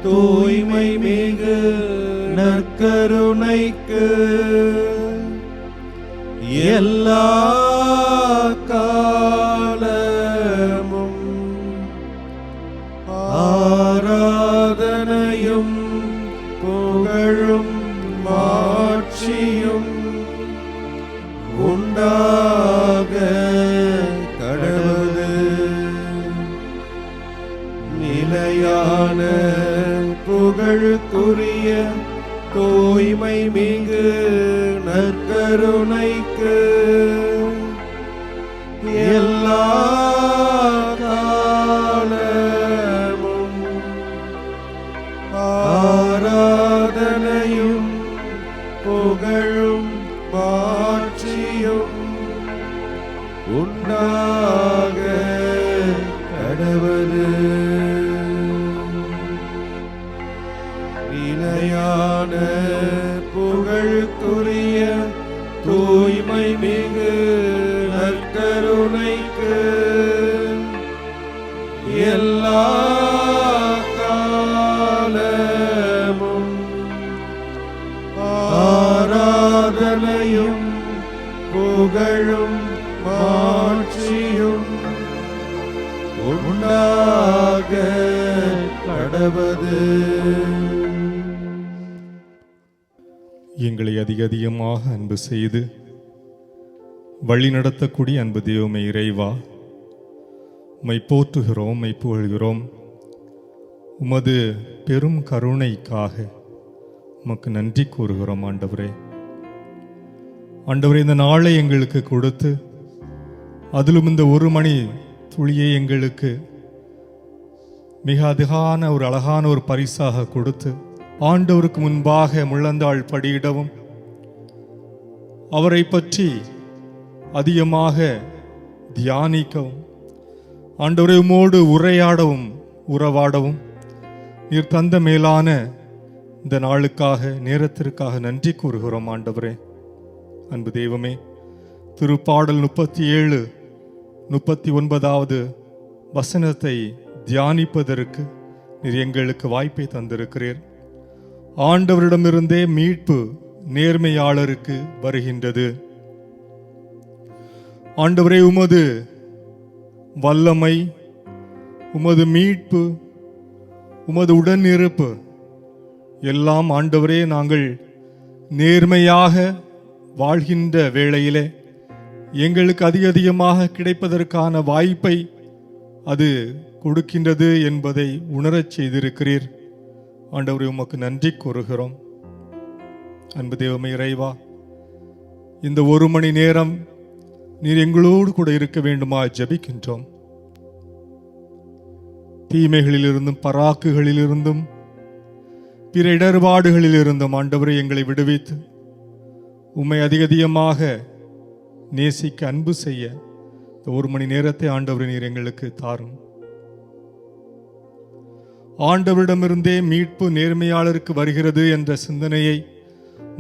தூய்மை மிகு நற்கருணைக்கு எல்லா காலமும் ஆராதனையும் புகழும் மாட்சியும் உண்டாக கடவுளே. நிலையான புகழுக்குரிய தூய்மை மிகு நற்கருணைக்கு எல்லா காலமும் ஆராதனையும் புகழும் மாட்சியும் உண்டாக கடவுளே. நிலையான புகழுக்குரிய தூய்மை மிகு நற்கருணைக்கு எல்லா காலமும் ஆராதனையும் புகழும் மாட்சியும் உண்டாக கடவுளே. எங்களை அதிக அதிகமாக அன்பு செய்து வழி நடத்தக்கூடிய அன்பு தெய்வமே இறைவா, உம்மை போற்றுகிறோம், உம்மை புகழ்கிறோம். உமது பெரும் கருணைக்காக உமக்கு நன்றி கூறுகிறோம் ஆண்டவரே. ஆண்டவரே, இந்த நாளை எங்களுக்கு கொடுத்து அதிலும் இந்த ஒரு மணி துளியை எங்களுக்கு மிக அதிகான ஒரு அழகான ஒரு பரிசாக கொடுத்து ஆண்டவருக்கு முன்பாக முழந்தாள் படியிடவும் அவரை பற்றி அதிகமாக தியானிக்கவும் ஆண்டவரை உம்மோடு உரையாடவும் உறவாடவும் நீர் தந்த மேலான இந்த நாளுக்காக நேரத்திற்காக நன்றி கூறுகிறோம் ஆண்டவரே. அன்பு தெய்வமே, திருப்பாடல் 37-39 வசனத்தை தியானிப்பதற்கு நீர் எங்களுக்கு வாய்ப்பை தந்திருக்கிறீர். ஆண்டவரிடமிருந்தே மீட்பு நேர்மையாளருக்கு வருகின்றது. ஆண்டவரே, உமது வல்லமை, உமது மீட்பு, உமது உடனிருப்பு எல்லாம் ஆண்டவரே நாங்கள் நேர்மையாக வாழ்கின்ற வேளையிலே எங்களுக்கு அதிக அதிகமாக கிடைப்பதற்கான வாய்ப்பை அது கொடுக்கின்றது என்பதை உணரச் செய்திருக்கிறீர். ஆண்டவரே, உமக்கு நன்றி கூறுகிறோம். அன்பு தெய்வமே இறைவா, இந்த ஒரு மணி நேரம் நீர் எங்களோடு கூட இருக்க வேண்டுமா ஜெபிக்கின்றோம். தீமைகளிலிருந்தும் பராக்குகளிலிருந்தும் பிற இடர்பாடுகளிலிருந்தும் ஆண்டவரை எங்களை விடுவித்து உம்மை அதிக அதிகமாக நேசிக்க அன்பு செய்ய இந்த ஒரு மணி நேரத்தை ஆண்டவரை நீர் எங்களுக்கு தாரும். ஆண்டவரிடமிருந்தே மீட்பு நேர்மையாளருக்கு வருகிறது என்ற சிந்தனையை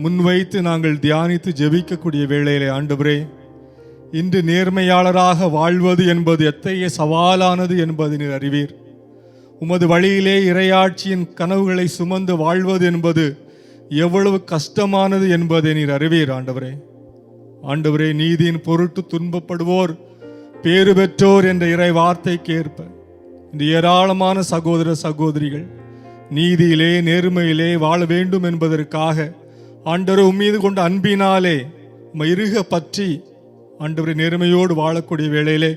முன்வைத்து நாங்கள் தியானித்து ஜெபிக்கக்கூடிய வேளையிலே ஆண்டவரே, இன்று நேர்மையாளராக வாழ்வது என்பது எத்தகைய சவாலானது என்பதை நீர் அறிவீர். உமது வழியிலே இறையாட்சியின் கனவுகளை சுமந்து வாழ்வது என்பது எவ்வளவு கஷ்டமானது என்பதை நீர் அறிவீர் ஆண்டவரே. ஆண்டவரே, நீதியின் பொருட்டு துன்பப்படுவோர் பேறு பெற்றோர் என்ற இறை வார்த்தைக்கு ஏற்ப இந்த ஏராளமான சகோதர சகோதரிகள் நீதியிலே நேர்மையிலே வாழ வேண்டும் என்பதற்காக ஆண்டவரை உம்மீது கொண்ட அன்பினாலே உம்மை இறுக பற்றி ஆண்டவரை நேர்மையோடு வாழக்கூடிய வேளையிலே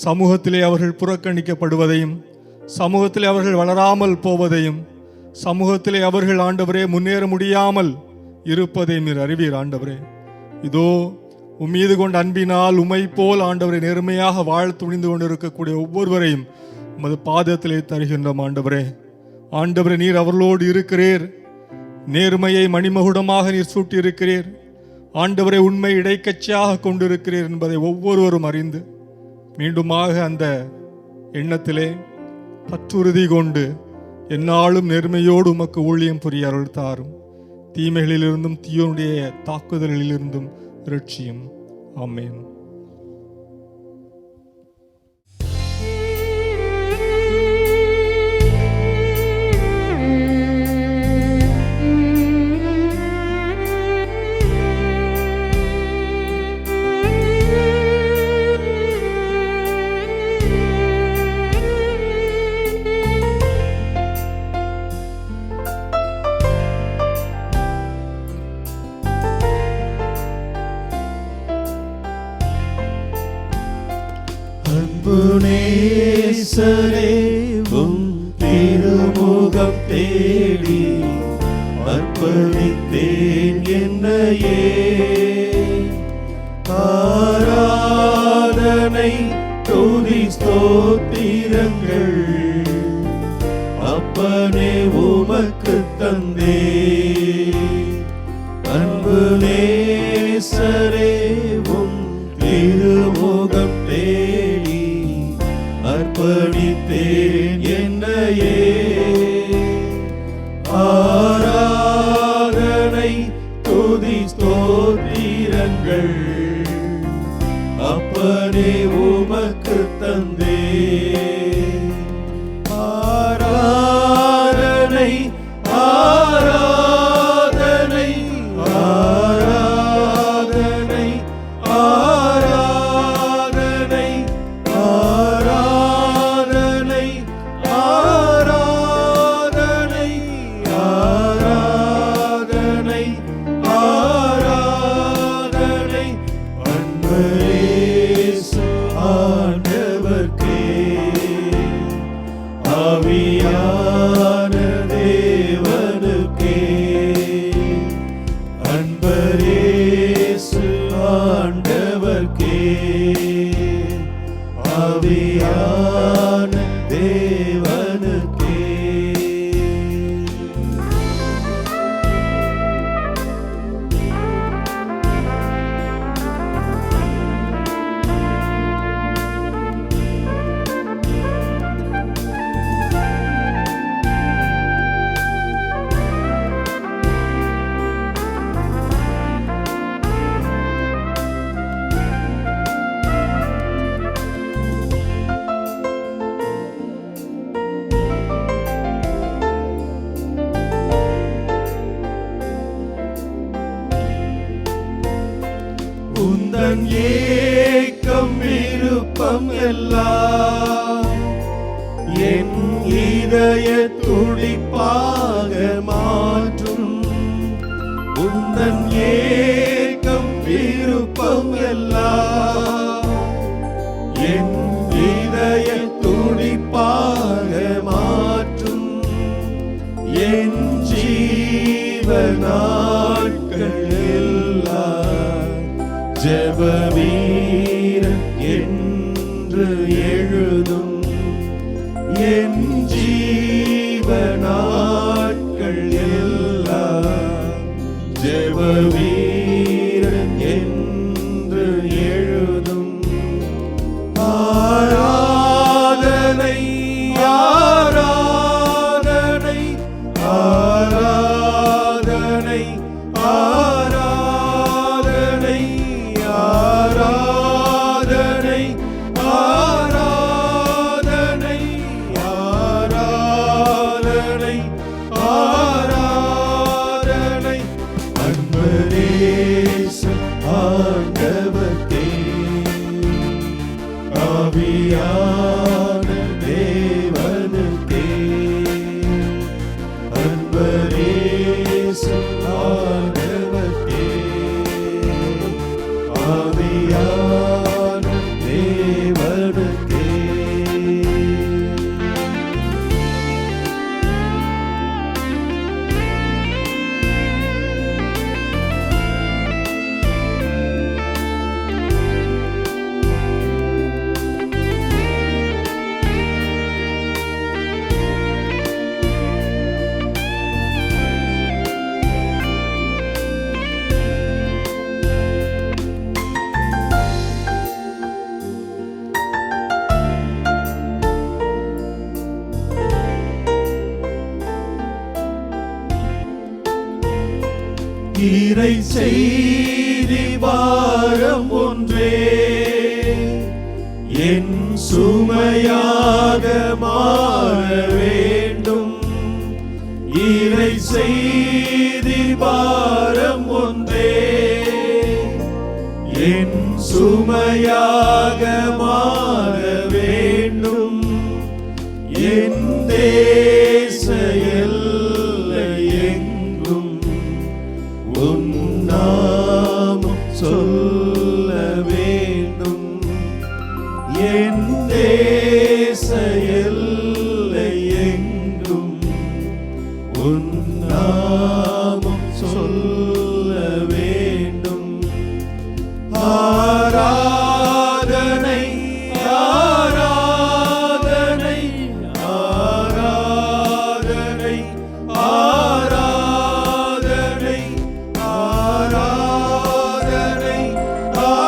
சமூகத்திலே அவர்கள் புறக்கணிக்கப்படுவதையும் சமூகத்திலே அவர்கள் வளராமல் போவதையும் சமூகத்திலே அவர்கள் ஆண்டவரே முன்னேற முடியாமல் இருப்பதையும் நீர் அறிவீர் ஆண்டவரே. இதோ உம்மீது கொண்ட அன்பினால் உம்மை போல் ஆண்டவரை நேர்மையாக வாழ துணிந்து கொண்டிருக்கக்கூடிய ஒவ்வொருவரையும் உமது பாதத்திலே தருகின்றோம் ஆண்டவரே. ஆண்டவரே, நீர் அவர்களோடு இருக்கிறீர். நேர்மையை மணிமகுடமாக நீர் சூட்டி இருக்கிறீர் ஆண்டவரை. உண்மை இடைக்கச்சியாக கொண்டிருக்கிறீர் என்பதை ஒவ்வொருவரும் அறிந்து மீண்டுமாக அந்த எண்ணத்திலே பற்றுறுதி கொண்டு எந்நாளும் நேர்மையோடு உமக்கு ஊழியம் புரிய அருள் தாரும். தீமைகளிலிருந்தும் தீயோனுடைய தாக்குதலிலிருந்தும் இரட்சியும். ஆமென். நேசரே உம் திருமுகம் தேடி அர்ப்பணித்தேன் என்னையே. ஆராதனை துதி ஸ்தோத்திரங்கள் அப்பனே உமக்கு தந்தே. அன்பு நேசரே உம் திருமுகம் தேடி அர்ப்பணித்தேன் என்னையே. ஆராதனை துதி ஸ்தோத்திரங்கள் அப்பனே உமக்கு தந்தே. ஆராதனை ஆராதனை ஆராதனை ஆராதனை ஆராதனை ஆராதனை ஆராதனை ஆராதனை அன்பரேசு ஆண்டவர்க்கே. ஆவியான தேவனுக்கே அன்பரேசு ஆண்டவர்க்கே. ஆவியான தேவனுக்கே. உந்தன் ஏக்கம் விருப்பம் எல்லாம் என் இதய துடிப்பாக மாற்றும். உந்தன் ஏக்கம் விருப்பம் எல்லாம் என் இதய துடிப்பாக மாற்றும். என் ஜீவநாட்கள் எல்லாம் ஜெப வீரன் என்று எழுதும். என் ஜீவநாட்கள் எல்லாம் ஜெப வீரன் என்று எழுதும். ஆராதனை ஆராதனை ஆராதனை ஆராதனை ஆராதனை ஆராதனை ஆராதனை ஆராதனை அன்பரேசு ஆண்டவர்க்கே. ஆவியான தேவனுக்கே அன்பரேசு ஆண்டவர்க்கே. ஆவியான தேவனுக்கே. இறை செய்தி வாரம் ஒன்றே என் சுமையாக மாற வேண்டும். இறை செய்தி வாரம் ஒன்றே என் சுமையாக மாற வேண்டும். என் தேச எல்லை எங்கும் உன் நாமம் சொல்ல வேண்டும். என் தேச உன் நாமம் சொல்ல வேண்டும். ஆராதனை ஆராதனை ஆராதனை ஆராதனை ஆராதனை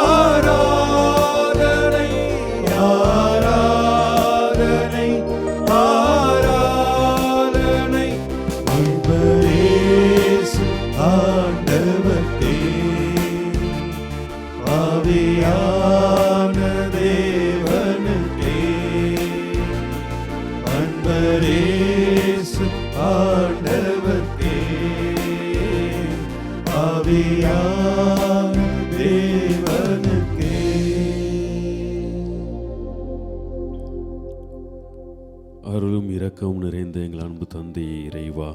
ஆராதனை ஆராதனை ஆராதனை அன்பரேசு ஆண்டவர்க்கே, ஆவியான தேவனுக்கே. அன்பரேசு ஆண்டவர்க்கே, ஆவியான தேவனுக்கே. அருளும் இரக்கமும் நிறைந்த எங்கள் அன்பு தந்தையே இறைவா,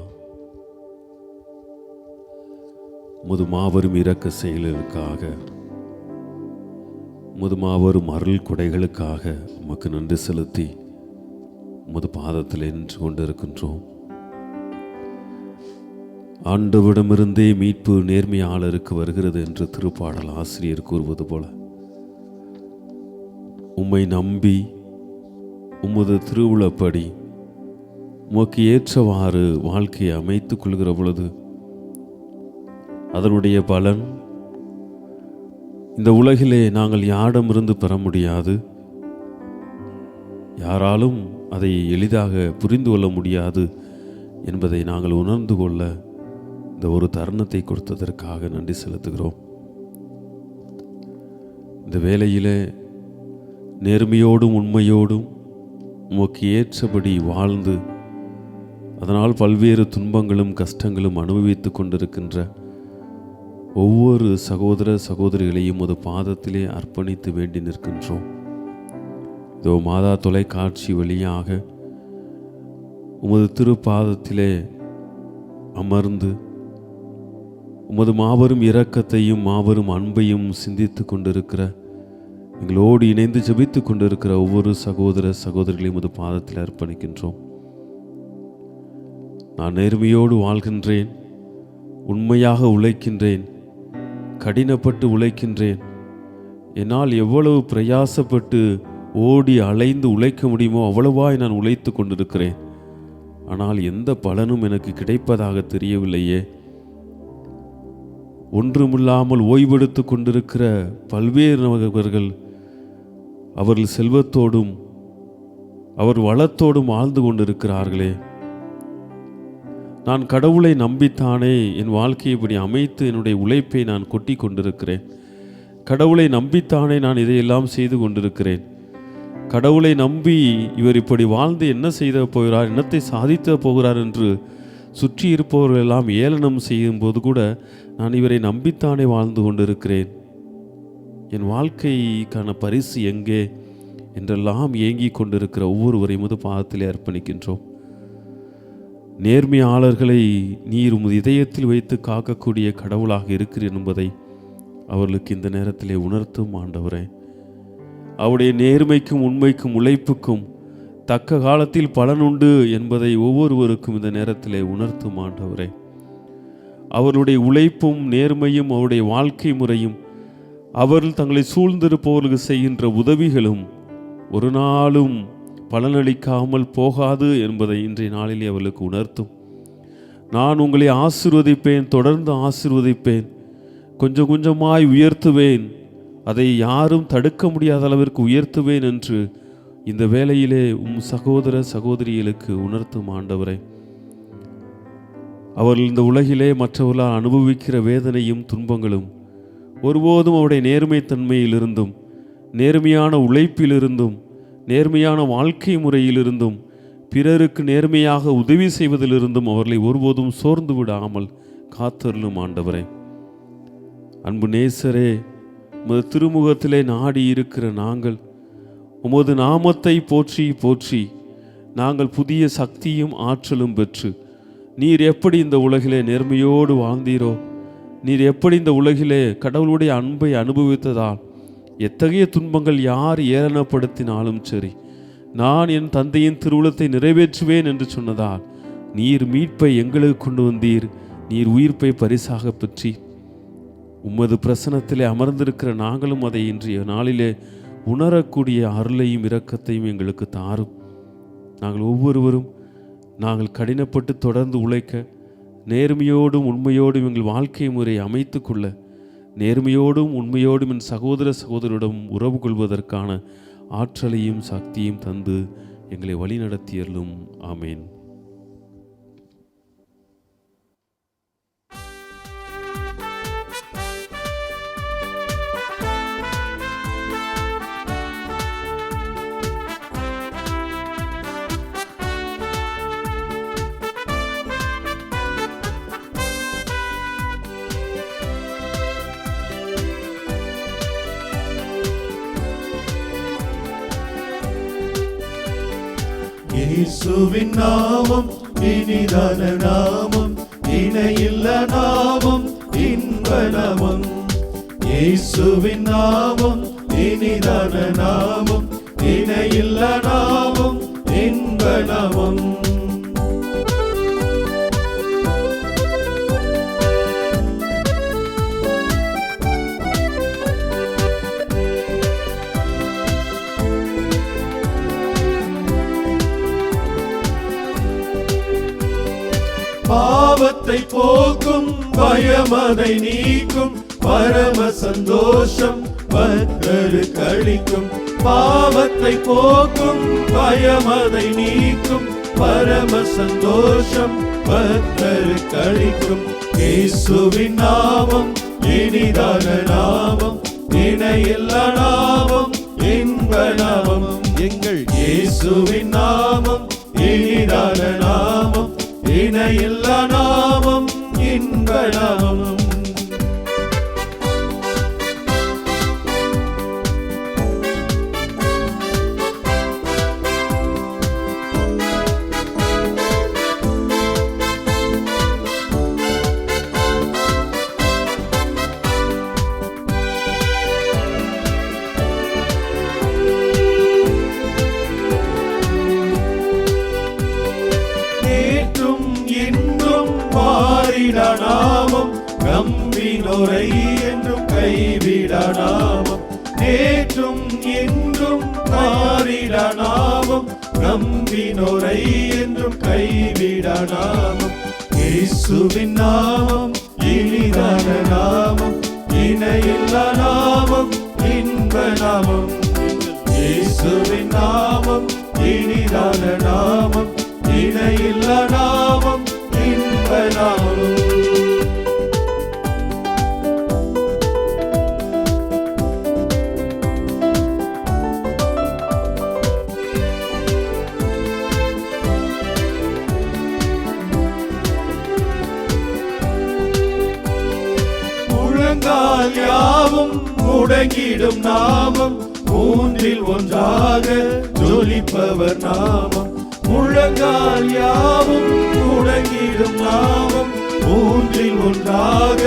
முது மாபெரும் இரக்க செயலுக்காக, முது மாபெரும் அருள் கொடைகளுக்காக உமக்கு நன்றி செலுத்தி முது பாதத்தில் நின்று கொண்டிருக்கின்றோம். ஆண்டவரிடமிருந்தே மீட்பு நேர்மையாளருக்கு வருகிறது என்று திருப்பாடல் ஆசிரியர் கூறுவது போல, உம்மை நம்பி உமது திருவுளப்படி உமக்கு ஏற்றவாறு வாழ்க்கையை அமைத்துக் கொள்கிற பொழுது அதனுடைய பலன் இந்த உலகிலே நாங்கள் யாரிடமிருந்து பெற முடியாது, யாராலும் அதை எளிதாக புரிந்து கொள்ள முடியாது என்பதை நாங்கள் உணர்ந்து கொள்ள இந்த ஒரு தருணத்தை கொடுத்ததற்காக நன்றி செலுத்துகிறோம். இந்த வேளையிலே நேர்மையோடும் உண்மையோடும் உமக்கு ஏற்றபடி வாழ்ந்து அதனால் பல்வேறு துன்பங்களும் கஷ்டங்களும் அனுபவித்து கொண்டிருக்கின்ற ஒவ்வொரு சகோதர சகோதரிகளையும் ஒரு பாதத்திலே அர்ப்பணித்து வேண்டி நிற்கின்றோம். இதோ மாதா தொலைக்காட்சி வழியாக உமது திருப்பாதத்திலே அமர்ந்து உமது மாபெரும் இரக்கத்தையும் மாபெரும் அன்பையும் சிந்தித்து கொண்டிருக்கிற, எங்களோடு இணைந்து ஜெபித்து கொண்டிருக்கிற ஒவ்வொரு சகோதர சகோதரிகளையும் உமது பாதத்தில் அர்ப்பணிக்கின்றோம். நான் நேர்மையோடு வாழ்கின்றேன், உண்மையாக உழைக்கின்றேன், கடினப்பட்டு உழைக்கின்றேன், என்னால் எவ்வளவு பிரயாசப்பட்டு ஓடி அலைந்து உழைக்க முடியுமோ அவ்வளவாய் நான் உழைத்து கொண்டிருக்கிறேன். ஆனால் எந்த பலனும் எனக்கு கிடைப்பதாக தெரியவில்லையே. ஒன்றுமில்லாமல் ஓய்வெடுத்து கொண்டிருக்கிற பல்வேறு நபர்கள் அவர்கள் செல்வத்தோடும் அவர் வளத்தோடும் வாழ்ந்து கொண்டிருக்கிறார்களே. நான் கடவுளை நம்பித்தானே என் வாழ்க்கையை இப்படி அமைத்து என்னுடைய உழைப்பை நான் கொட்டி கொண்டிருக்கிறேன். கடவுளை நம்பித்தானே நான் இதையெல்லாம் செய்து கொண்டிருக்கிறேன். கடவுளை நம்பி இவர் இப்படி வாழ்ந்து என்ன செய்த போகிறார், என்னத்தை சாதித்த போகிறார் என்று சுற்றி இருப்பவர்கள் எல்லாம் ஏளனம் செய்யும் போது கூட நான் இவரை நம்பித்தானே வாழ்ந்து கொண்டிருக்கிறேன். என் வாழ்க்கைக்கான பரிசு எங்கே என்றெல்லாம் ஏங்கி கொண்டிருக்கிற ஒவ்வொருவரையும் முது பாதத்திலே அர்ப்பணிக்கின்றோம். நேர்மையாளர்களை நீர் உமது இதயத்தில் வைத்து காக்கக்கூடிய கடவுளாக இருக்கிறீர் என்பதை அவர்களுக்கு இந்த நேரத்திலே உணர்த்தும் ஆண்டவரே. அவருடைய நேர்மைக்கும் உண்மைக்கும் உழைப்புக்கும் தக்க காலத்தில் பலனுண்டு என்பதை ஒவ்வொருவருக்கும் இந்த நேரத்திலே உணர்த்தும் ஆண்டவரே. அவருடைய உழைப்பும் நேர்மையும் அவருடைய வாழ்க்கை முறையும் அவர்கள் தங்களை சூழ்ந்திருப்பவர்களுக்கு செய்கின்ற உதவிகளும் ஒரு நாளும் பலனளிக்காமல் போகாது என்பதை இன்றைய நாளிலே அவர்களுக்கு உணர்த்தும். நான் உங்களை ஆசீர்வதிப்பேன், தொடர்ந்து ஆசீர்வதிப்பேன், கொஞ்சம் கொஞ்சமாய் உயர்த்துவேன், அதை யாரும் தடுக்க முடியாத அளவிற்கு உயர்த்துவேன் என்று இந்த வேளையிலே சகோதர சகோதரிகளுக்கு உணர்த்தும் ஆண்டவரே. அவர்கள் இந்த உலகிலே மற்றவர்களால் அனுபவிக்கிற வேதனையும் துன்பங்களும் ஒருபோதும் அவருடைய நேர்மைத்தன்மையிலிருந்தும் நேர்மையான உழைப்பிலிருந்தும் நேர்மையான வாழ்க்கை முறையிலிருந்தும் பிறருக்கு நேர்மையாக உதவி செய்வதிலிருந்தும் அவர்களை ஒருபோதும் சோர்ந்து விடாமல் காத்தருளும் ஆண்டவரே. அன்பு நேசரே, உமது திருமுகத்திலே நாடி இருக்கிற நாங்கள் உமது நாமத்தை போற்றி போற்றி நாங்கள் புதிய சக்தியும் ஆற்றலும் பெற்று நீர் எப்படி இந்த உலகிலே நேர்மையோடு வாழ்ந்தீரோ, நீர் எப்படி இந்த உலகிலே கடவுளுடைய அன்பை அனுபவித்ததால் எத்தகைய துன்பங்கள் யார் ஏளனப்படுத்தினாலும் சரி நான் என் தந்தையின் திருவுளத்தை நிறைவேற்றுவேன் என்று சொன்னதால் நீர் மீட்பை எங்களுக்கு கொண்டு வந்தீர். நீர் உயிர்ப்பை பரிசாக பெற்றி உமது பிரசனத்திலே அமர்ந்திருக்கிற நாங்களும் அதை இன்றைய நாளிலே உணரக்கூடிய அருளையும் இரக்கத்தையும் எங்களுக்கு தாரும். நாங்கள் ஒவ்வொருவரும் நாங்கள் கடினப்பட்டு தொடர்ந்து உழைக்க, நேர்மையோடும் உண்மையோடும் எங்கள் வாழ்க்கை முறையை அமைத்து கொள்ள, நேர்மையோடும் உண்மையோடும் என் சகோதர சகோதரிடம் உறவு கொள்வதற்கான ஆற்றலையும் சக்தியும் தந்து எங்களை வழிநடத்தியருளும். ஆமேன். இயேசுவின் நாமம் இனிதான நாமம், இணையில்ல நாமம், இன்ப நாமம். இயேசுவின் நாமம் இனிதான நாமம், இணையில்ல நாமம், இன்ப நாமம். பாவத்தை போக்கும், பயமதை நீக்கும், பரம சந்தோஷம் பக்தருக்கு அளிக்கும். பாவத்தை போக்கும், பயமதை நீக்கும், பரம சந்தோஷம் பக்தருக்கு அளிக்கும். இயேசுவின் நாமம் இனிதான நாமம், இணையில்லா நாமம், இன்ப நாமம். எங்கள் இயேசுவின் நாமம் இனிதான நாமம், இணையில்லா நாமம், இன்ப நாமம். நாமம் நம்பினோரை என்றும் கைவிடா நாமம், நேற்றும் இன்றும் மாறிடா நாமம், நம்பினோரை என்றும் கைவிடா நாமம். இயேசுவின் நாமம் இனிதான நாமம், இணையில்லா நாமம், இன்ப நாமம். இயேசுவின் நாமம் இனிதான நாமம், இணையில்லா நாமம், இன்ப நாமம். முழங்கால் யாவும் முடங்கிடும் நாமம், மூன்றில் ஒன்றாக ஜொலிப்பவர் நாமம். முழங்கால் யாவும் முடங்கிடும் நாமம், மூன்றில் ஒன்றாக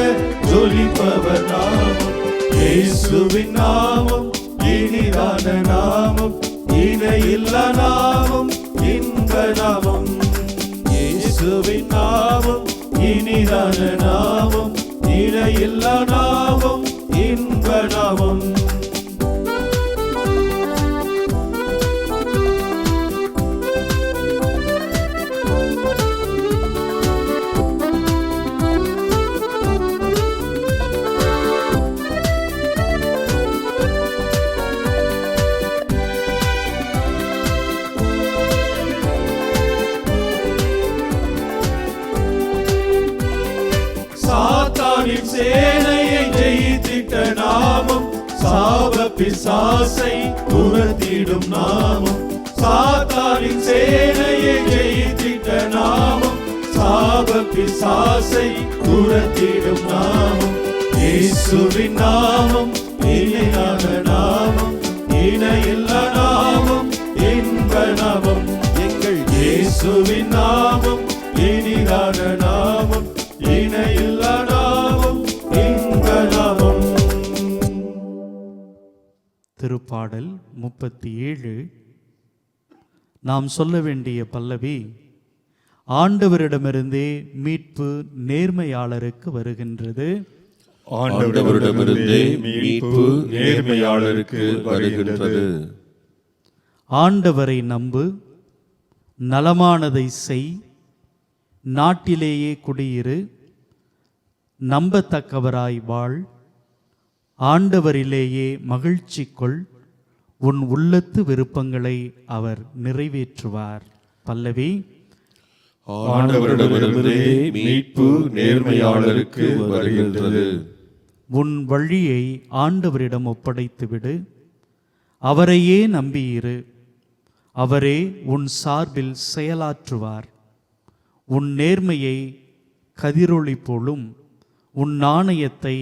ஜொலிப்பவர் நாமம். இயேசுவின் நாமம் இனிதான நாமம், இணையில்லா நாமம், இன்ப நாமம். இயேசுவின் நாமம் இனிதான நாமம், இணையில்லா நாமம், இன்ப நாமம். சாத்தானின் சேனையை ஜெயித்திட்ட நாமம், சாப பிசாசை துரத்திடும் நாமம். சாத்தானின் சேனையை ஜெயித்திட்ட நாமம், சாப பிசாசை துரத்திடும் நாமம். இயேசுவின் நாமம் இனிதான நாமம், இணையில்லா நாமம், இன்ப நாமம். எங்கள் இயேசுவின் நாமம் இனிதான நாமம், இணையில்லா நாமம், இன்ப நாமம். திருப்பாடல் 37. நாம் சொல்ல வேண்டிய பல்லவி, ஆண்டவரிடமிருந்தே மீட்பு நேர்மையாளருக்கு வருகின்றது. ஆண்டவரிடமிருந்தே மீட்பு நேர்மையாளருக்கு வருகின்றது. ஆண்டவரை நம்பு, நலமானதை செய், நாட்டிலேயே குடியிரு, நம்பத்தக்கவராய் வாழ், ஆண்டவரிலேயே மகிழ்ச்சி கொள், உன் உள்ளத்து விருப்பங்களை அவர் நிறைவேற்றுவார். பல்லவி. ஆண்டவரிடமிருந்தே மீட்பு நேர்மையாளருக்கு வருகின்றது. உன் வழியை ஆண்டவரிடம் ஒப்படைத்துவிடு, அவரையே நம்பியிரு, அவரே உன் சார்பில் செயலாற்றுவார். உன் நேர்மையை கதிரொளி போலும், உன் நாணயத்தை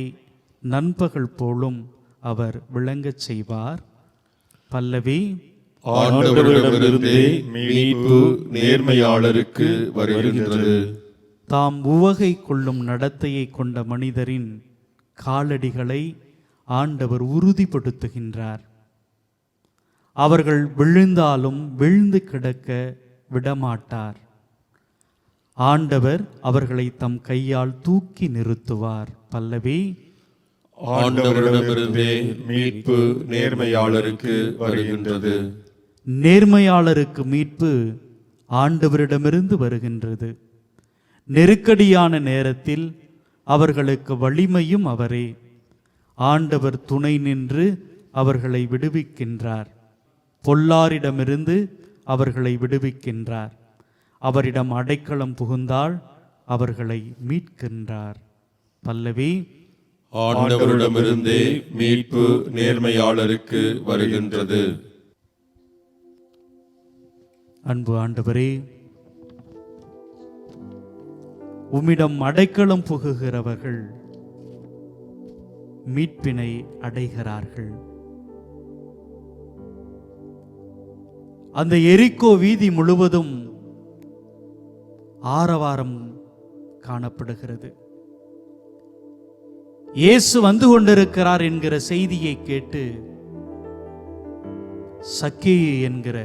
நண்பகல் போலும் அவர் விளங்கச் செய்வார். பல்லவி. ஆண்டவரிடமிருந்தே மீட்பு நேர்மையாளருக்கு வருகின்றது. தாம் உவகை கொள்ளும் நடத்தையை கொண்ட மனிதரின் காலடிகளை ஆண்டவர் உறுதிப்படுத்துகின்றார். அவர்கள் விழுந்தாலும் விழுந்து கிடக்க விடமாட்டார். ஆண்டவர் அவர்களை தம் கையால் தூக்கி நிறுத்துவார். பல்லவி. ஆண்டவரிடமிருந்தே மீட்பு நேர்மையாளருக்கு வருகின்றது. நேர்மையாளருக்கு மீட்பு ஆண்டவரிடமிருந்து வருகின்றது. நெருக்கடியான நேரத்தில் அவர்களுக்கு வலிமையும் அவரே. ஆண்டவர் துணை நின்று அவர்களை விடுவிக்கின்றார். பொல்லாரிடமிருந்து அவர்களை விடுவிக்கின்றார். அவரிடம் அடைக்கலம் புகுந்தால் அவர்களை மீட்கின்றார். பல்லவி. ஆண்டவரிடமிருந்தே மீட்பு நேர்மையாளருக்கு வருகின்றது. அன்பு ஆண்டவரே, உம்மிடம் அடைக்கலம் புகுகிறவர்கள் மீட்பினை அடைகிறார்கள். அந்த எரிகோ வீதி முழுவதும் ஆரவாரம் காணப்படுகிறது. இயேசு வந்து கொண்டிருக்கிறார் என்கிற செய்தியை கேட்டு சக்கேயு என்கிற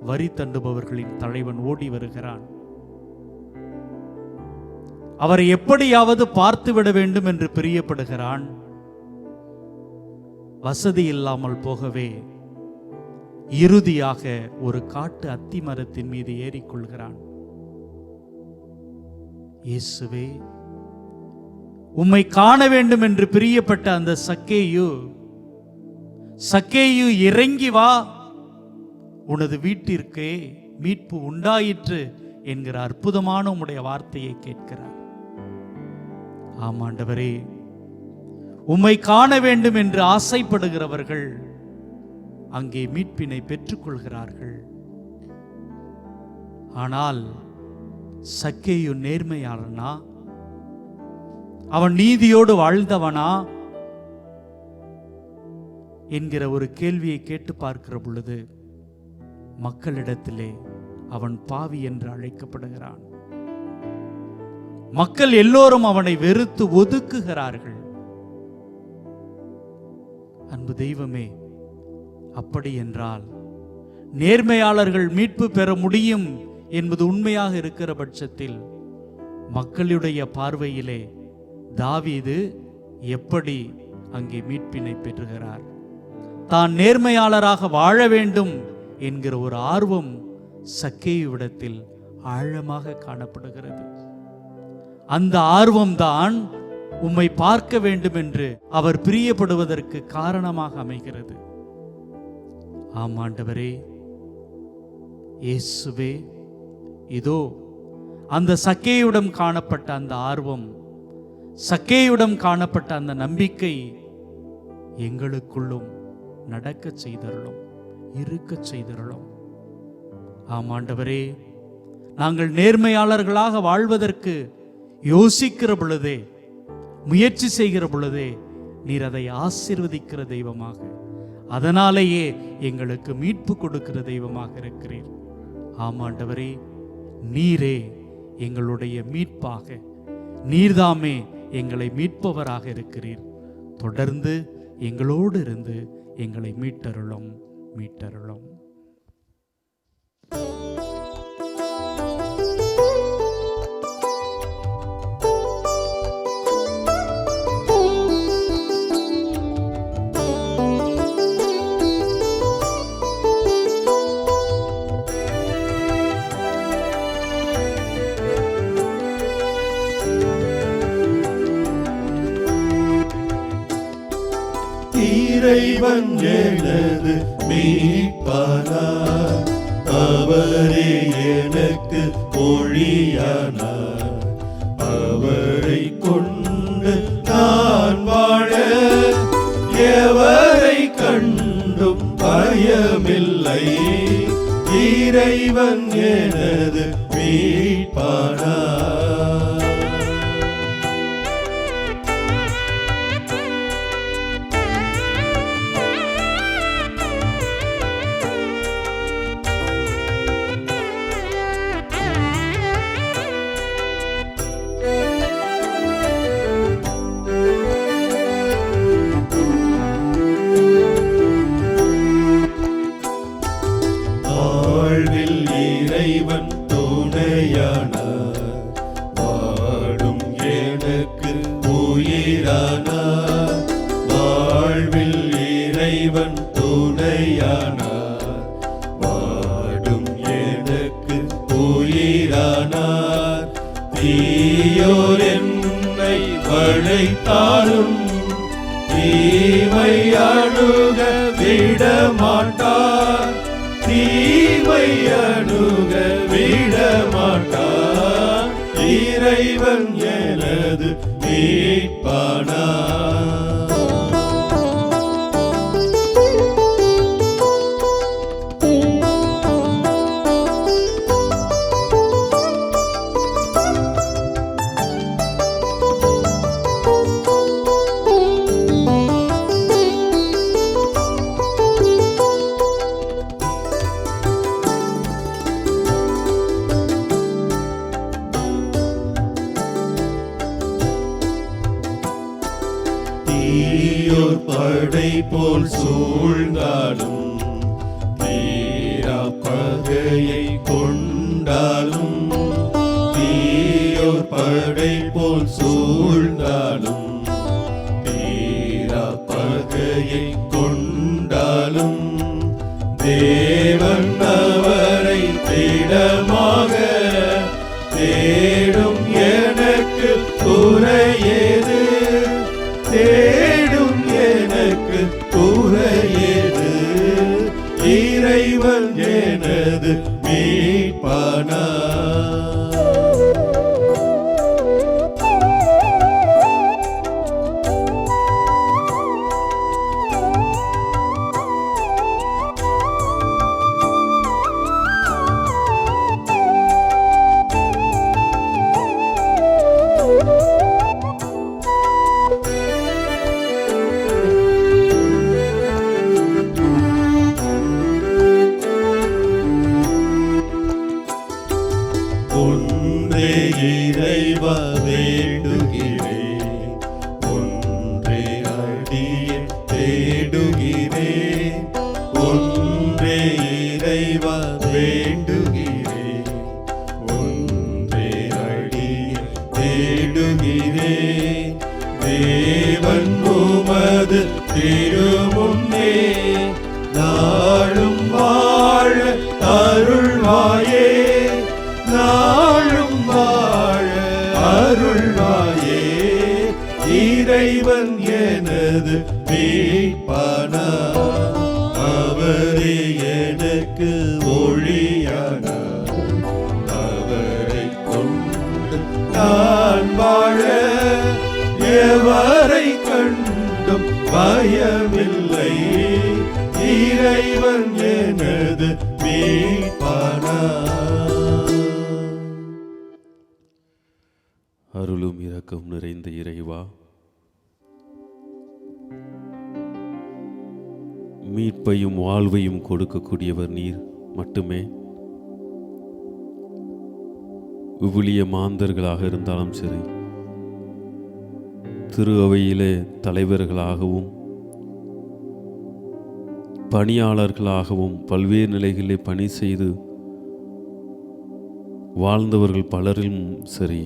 வரி தண்டுபவர்களின் தலைவன் ஓடி வருகிறான். அவரை எப்படியாவது பார்த்துவிட வேண்டும் என்று பிரியப்படுகிறான். வசதி இல்லாமல் போகவே இறுதியாக ஒரு காட்டு அத்தி மரத்தின் மீது ஏறிக்கொள்கிறான். இயேசுவே, உம்மை காண வேண்டும் என்று பிரியப்பட்ட அந்த சக்கேயு இறங்கி வா, உனது வீட்டிற்கே மீட்பு உண்டாயிற்று என்கிற அற்புதமான உம்முடைய வார்த்தையை கேட்கிறார். ஆமாண்டவரே, உம்மை காண வேண்டும் என்று ஆசைப்படுகிறவர்கள் அங்கே மீட்பினை பெற்றுக்கொள்கிறார்கள். ஆனால் சக்கேயு நேர்மையாளனா? அவன் நீதியோடு வாழ்ந்தவனா என்கிற ஒரு கேள்வியை கேட்டு பார்க்கிற பொழுது மக்களிடத்திலே அவன் பாவி என்று அழைக்கப்படுகிறான். மக்கள் எல்லோரும் அவனை வெறுத்து ஒதுக்குகிறார்கள். அன்பு தெய்வமே, அப்படி என்றால் நேர்மையாளர்கள் மீட்பு பெற முடியும் என்பது உண்மையாக இருக்கிற பட்சத்தில் மக்களுடைய பார்வையிலே தாவீது எப்படி அங்கே மீட்பினை பெறுகிறார்? தான் நேர்மையாளராக வாழ வேண்டும் என்கிற ஒரு ஆர்வம் சக்கேயுவிடத்தில் ஆழமாக காணப்படுகிறது. அந்த ஆர்வம்தான் உம்மை பார்க்க வேண்டும் என்று அவர் பிரியப்படுவதற்கு காரணமாக அமைகிறது. ஆமாண்டவரே, இயேசுவே, இதோ அந்த சக்கேயுடன் காணப்பட்ட அந்த ஆர்வம், சக்கேயுடன் காணப்பட்ட அந்த நம்பிக்கை எங்களுக்குள்ளும் நடக்க செய்தருளும், இருக்க செய்தருளும். ஆமாண்டவரே, நாங்கள் நேர்மையாளர்களாக வாழ்வதற்கு யோசிக்கிற பொழுதே, முயற்சி செய்கிற பொழுதே நீர் அதை ஆசீர்வதிக்கிற தெய்வமாக, அதனாலேயே எங்களுக்கு மீட்பு கொடுக்கிற தெய்வமாக இருக்கிறீர். ஆமாண்டவரே, நீரே எங்களுடைய மீட்பாக, நீர்தாமே எங்களை மீட்பவராக இருக்கிறீர். தொடர்ந்து எங்களோடு இருந்து எங்களை மீட்டருளும், மீட்டருளும். இறைவன் எனது மீட்பானார், அவரே எனக்கு ஒளியானார். அவரை கொண்டு நான் வாழ எவரை கண்டும் பயமில்லை. இறைவன் எனது மீட்பானார். வாழ்வில் இறைவன் துணையானார், வாடும் எனக்கு உயிரானார். வாழ்வில் இறைவன் துணையானார், வாடும் எனக்கு உயிரானார். தீயோர் என்னை வளைத்தாலும் தீமை அணுக விடமாட்டார். தீமை அணுக விடமாட்டார். இறைவன் எனது மீட்பானார். தீயோர் படை போல் சூழ்ந்தாலும் தீரா பகையை கொண்டாலும். தீயோர் படை போல் சூழ்ந்தாலும் தீரா பகையை கொண்டாலும். தேவன் அவரை திடமாக தேடும் எனக்கு குறையேது. தேடும் எனக்கு குறையேது. இறைவன் எனது மீட்பானார். ஒன்றே இறைவா வேண்டுகிறேன், ஒன்றே அடியே தேடுகிறேன். ஒன்றே இறைவா வேண்டுகிறேன், ஒன்றே அடியே தேடுகிறேன். தேவன் உமது திருமுன்னே நாளும் வாழ அருள்வாயே. நாளும் வாழ அருள்வாயே. இறைவன் எனது மீட்பானார், அவரே எனக்கு ஒளியானார். அவரை கொண்டு நான் வாழ எவரை கண்டும் பயமில்லை. இறைவன் எனது மீட்பானார். அருளும் இரக்கம் நிறைந்த இறைவா, மீட்பையும் வாழ்வையும் கொடுக்கக்கூடியவர் நீர் மட்டுமே. விவிலிய மாந்தர்களாக இருந்தாலும் சரி, திரு அவையிலே தலைவர்களாகவும் பணியாளர்களாகவும் பல்வேறு நிலைகளிலே பணி செய்து வாழ்ந்தவர்கள் பலரும் சரி,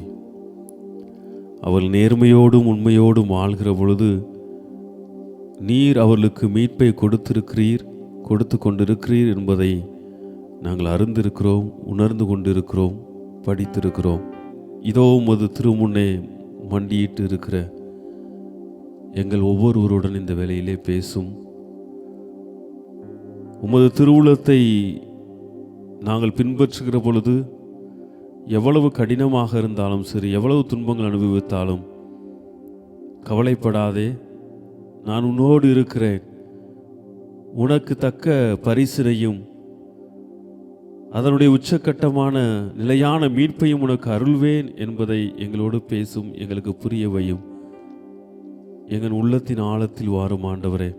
அவள் நேர்மையோடும் உண்மையோடும் வாழ்கிற பொழுது நீர் அவர்களுக்கு மீட்பை கொடுத்து கொண்டிருக்கிறீர் என்பதை நாங்கள் அறிந்திருக்கிறோம், உணர்ந்து கொண்டிருக்கிறோம், படித்திருக்கிறோம். இதோ உமது திருமுன்னே மண்டியிட்டு இருக்கிற எங்கள் ஒவ்வொருவருடன் இந்த வேளையிலே பேசும். உமது திருவுளத்தை நாங்கள் பின்பற்றுகிற பொழுது எவ்வளவு கடினமாக இருந்தாலும் சரி, எவ்வளவு துன்பங்கள் அனுபவித்தாலும் கவலைப்படாதே, நான் உன்னோடு இருக்கிறேன், உனக்கு தக்க பரிசினையும் அதனுடைய உச்சக்கட்டமான நிலையான மீட்பையும் உனக்கு அருள்வேன் என்பதை எங்களோடு பேசும், எங்களுக்கு புரிய வையும். எங்கள் உள்ளத்தின் ஆழத்தில் வாரும் ஆண்டவரே.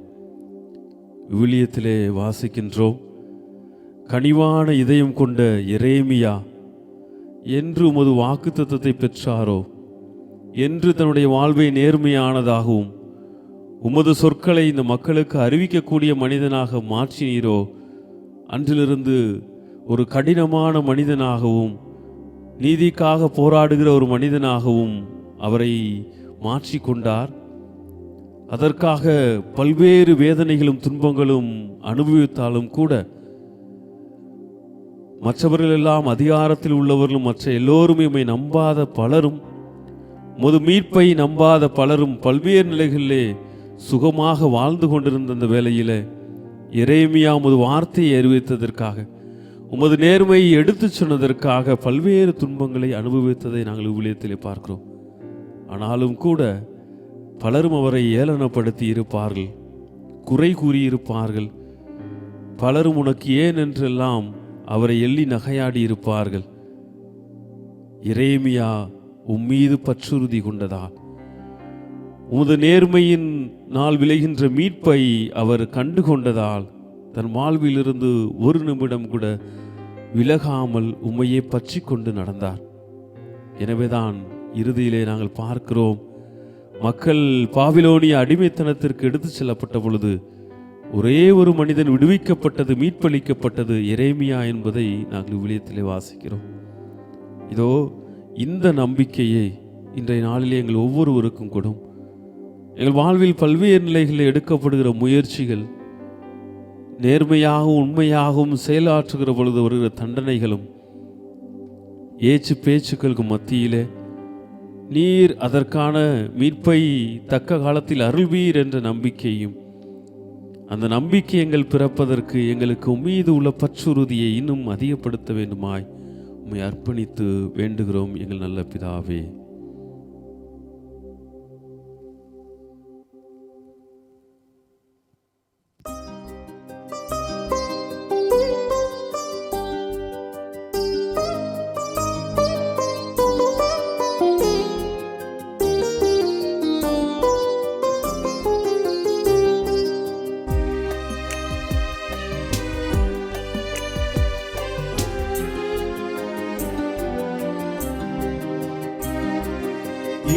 விவிலியத்திலே வாசிக்கின்றோம், கனிவான இதயம் கொண்ட எரேமியா என்று உமது வாக்குத்தத்தத்தை பெற்றாரோ, என்று தன்னுடைய வாழ்வை நேர்மையானதாகவும் உமது சொற்களை இந்த மக்களுக்கு அறிவிக்கக்கூடிய மனிதனாக மாற்றினீரோ, அன்றிலிருந்து ஒரு கடினமான மனிதனாகவும் நீதிக்காக போராடுகிற ஒரு மனிதனாகவும் அவரை மாற்றிக்கொண்டார். அதற்காக பல்வேறு வேதனைகளும் துன்பங்களும் அனுபவித்தாலும் கூட மற்றவர்கள் எல்லாம் அதிகாரத்தில் உள்ளவர்களும் மற்ற எல்லோருமே உம்மை நம்பாத பலரும், முது மீட்பை நம்பாத பலரும் பல்வேறு நிலைகளிலே சுகமாக வாழ்ந்து கொண்டிருந்த அந்த வேளையிலே எரேமியா உமது வார்த்தையை அறிவித்ததற்காக, உமது நேர்மையை எடுத்துச் சொன்னதற்காக பல்வேறு துன்பங்களை அனுபவித்ததை நாங்கள் விவிலியத்திலே பார்க்கிறோம். ஆனாலும் கூட பலரும் அவரை ஏளனப்படுத்தி இருப்பார்கள், குறை கூறியிருப்பார்கள். பலரும் உனக்கு ஏன் என்றெல்லாம் அவரை எள்ளி நகையாடி இருப்பார்கள். எரேமியா உம்மீது பற்றுறுதி கொண்டதால், உமது நேர்மையின் நாள் விளைகின்ற மீட்பை அவர் கண்டு கொண்டதால் தன் வாழ்விலிருந்து ஒரு நிமிடம் கூட விலகாமல் உம்மையே பற்றி கொண்டு நடந்தார். எனவேதான் இறுதியிலே நாங்கள் பார்க்கிறோம், மக்கள் பாபிலோனிய அடிமைத்தனத்திற்கு எடுத்துச் செல்லப்பட்ட பொழுது ஒரே ஒரு மனிதன் விடுவிக்கப்பட்டது, மீட்பளிக்கப்பட்டது, எரேமியா என்பதை நாங்கள் விவிலியத்திலே வாசிக்கிறோம். இதோ இந்த நம்பிக்கையை இன்றைய நாளிலே எங்கள் ஒவ்வொருவருக்கும் கொடும். எங்கள் வாழ்வில் பல்வேறு நிலைகளில் எடுக்கப்படுகிற முயற்சிகள், நேர்மையாகவும் உண்மையாகவும் செயலாற்றுகிற பொழுது வருகிற தண்டனைகளும், ஏச்சு பேச்சுக்களுக்கு மத்தியிலே நீர் அதற்கான மீட்பை தக்க காலத்தில் அருள்வீர் என்ற நம்பிக்கையும், அந்த நம்பிக்கை எங்கள் பிறப்பதற்கு எங்களுக்கு உம்மீது உள்ள பற்றுறுதியை இன்னும் அதிகப்படுத்த வேண்டுமாய் உம்மை அர்ப்பணித்து வேண்டுகிறோம் எங்கள் நல்ல பிதாவே.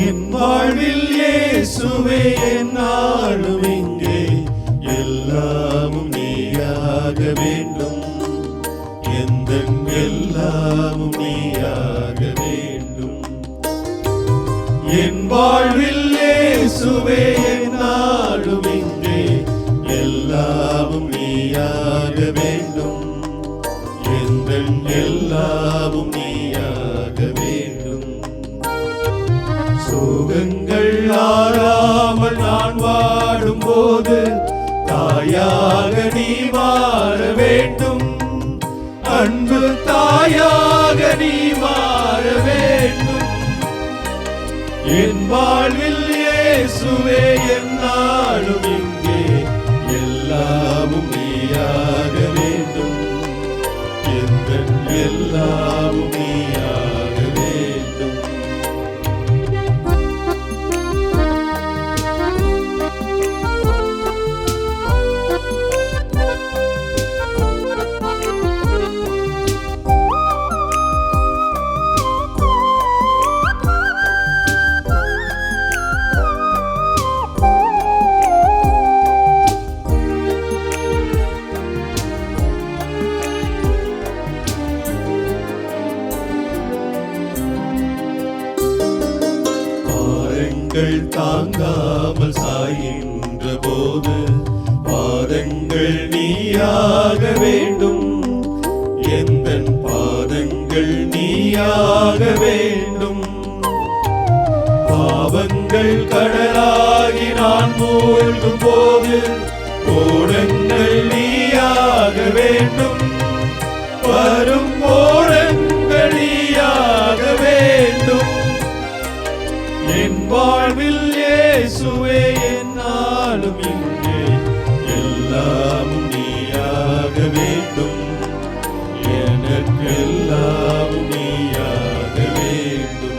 என் வாழ்வில் இயேசுவே என்னாலும் இங்கே எல்லாமும் நீயாக வேண்டும், எந்தன் எல்லாமும் நீயாக வேண்டும். என் வாழ்வில் இயேசுவே என்னாலும் இங்கே எல்லாமும் நீயாக வேண்டும், எந்தன் எல்லாமும் நீயாக வேண்டும். சோகங்கள் ஆறாமல் நான் வாடும்போது தாயாக நீ மாற வேண்டும், அன்பு தாயாக நீ மாற வேண்டும். என் வாழ்வில் இயேசுவே என்னாலும் இங்கே எல்லாமும் நீயாக வேண்டும், எந்தன் எல்லாமும் நீயாக வேண்டும். தாங்காமல் சாய்கின்ற போது பாதங்கள் நீயாக வேண்டும், எந்தன் பாதங்கள் நீயாக வேண்டும். பாவங்கள் கடலாகி நான் மூழ்கும் போது ஓடங்கள் நீயாக வேண்டும், வரும் ஓடங்கள் நீயாக வேண்டும். என் வாழ்வில் இயேசுவே என்னாலும் இங்கே எல்லாமும் நீயாக வேண்டும், எனக்கெல்லாமும் நீயாக வேண்டும்.